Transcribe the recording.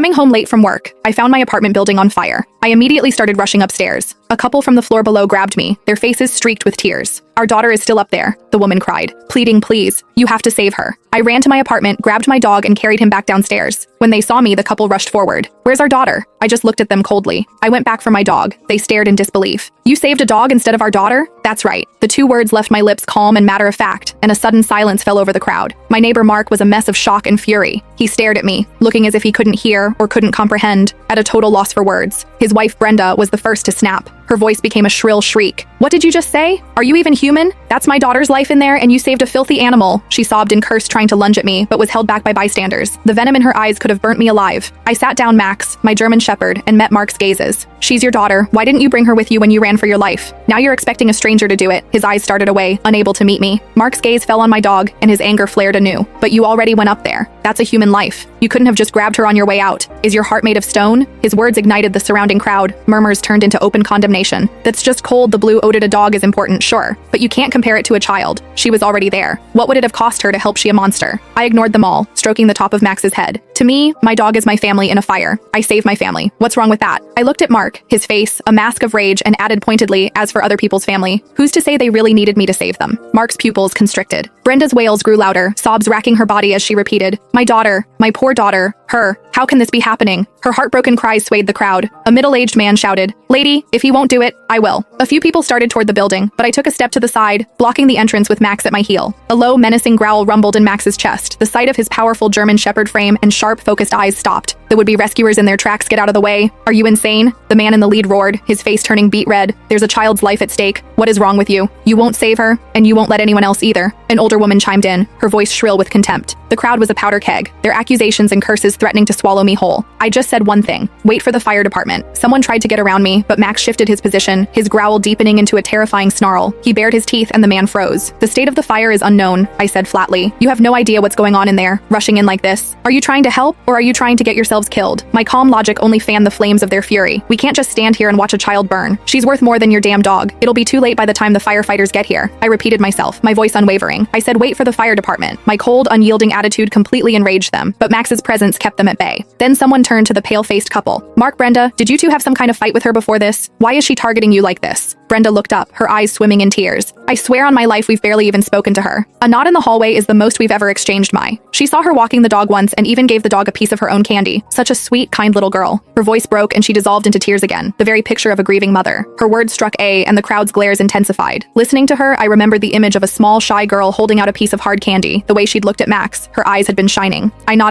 Coming home late from work, I found my apartment building on fire. I immediately started rushing upstairs. A couple from the floor below grabbed me, their faces streaked with tears. "Our daughter is still up there," the woman cried, pleading, "Please, you have to save her." I ran to my apartment, grabbed my dog, and carried him back downstairs. When they saw me, the couple rushed forward. "Where's our daughter?" I just looked at them coldly. I went back for my dog. They stared in disbelief. "You saved a dog instead of our daughter?" "That's right." The two words left my lips calm and matter-of-fact, and a sudden silence fell over the crowd. My neighbor Mark was a mess of shock and fury. He stared at me, looking as if he couldn't hear or couldn't comprehend, at a total loss for words. His wife Brenda was the first to snap. Her voice became a shrill shriek. "What did you just say? Are you even human? That's my daughter's life in there, and you saved a filthy animal." She sobbed and cursed, trying to lunge at me, but was held back by bystanders. The venom in her eyes could have burnt me alive. I sat down Max, my German shepherd, and met Mark's gazes. "She's your daughter. Why didn't you bring her with you when you ran for your life? Now you're expecting a stranger to do it." His eyes started away, unable to meet me. Mark's gaze fell on my dog, and his anger flared anew. "But you already went up there. That's a human life. You couldn't have just grabbed her on your way out. Is your heart made of stone?" His words ignited the surrounding crowd. Murmurs turned into open condemnation. "That's just cold. The blue-oded a dog is important, sure. But you can't compare it to a child. She was already there. What would it have cost her to help she a monster?" I ignored them all, stroking the top of Max's head. "To me, my dog is my family in a fire. I saved my family. What's wrong with that?" I looked at Mark, his face a mask of rage, and added pointedly, "As for other people's family, who's to say they really needed me to save them?" Mark's pupils constricted. Brenda's wails grew louder, sobs racking her body as she repeated, "My daughter, my poor daughter, her. How can this be happening?" Her heartbroken cries swayed the crowd. A middle-aged man shouted, "Lady, if he won't do it, I will." A few people started toward the building, but I took a step to the side, blocking the entrance with Max at my heel. A low, menacing growl rumbled in Max's chest. The sight of his powerful German shepherd frame and sharp, focused eyes stopped. The would-be rescuers in their tracks. "Get out of the way. Are you insane?" The man in the lead roared, his face turning beet red. "There's a child's life at stake. What is wrong with you? You won't save her, and you won't let anyone else either." An older woman chimed in, her voice shrill with contempt. The crowd was a powder keg, their accusations and curses threatening to swallow me whole. I just said one thing: wait for the fire department. Someone tried to get around me, but Max shifted his position, his growl deepening into a terrifying snarl. He bared his teeth and the man froze. "The state of the fire is unknown," I said flatly. "You have no idea what's going on in there, rushing in like this. Are you trying to help, or are you trying to get yourselves killed?" My calm logic only fanned the flames of their fury. "We can't just stand here and watch a child burn. She's worth more than your damn dog. It'll be too late by the time the firefighters get here." I repeated myself, my voice unwavering. I said wait for the fire department. My cold, unyielding attitude completely enraged them, but Max's presence kept them at bay. Then someone turned to the pale-faced couple. "Mark, Brenda, did you two have some kind of fight with her before this? Why is she targeting you like this?" Brenda looked up, her eyes swimming in tears. "I swear on my life we've barely even spoken to her. A nod in the hallway is the most we've ever exchanged, She saw her walking the dog once and even gave the dog a piece of her own candy. Such a sweet, kind little girl." Her voice broke and she dissolved into tears again, the very picture of a grieving mother. Her words struck A, and the crowd's glares intensified. Listening to her, I remembered the image of a small, shy girl holding out a piece of hard candy. The way she'd looked at Max, her eyes had been shining. I nodded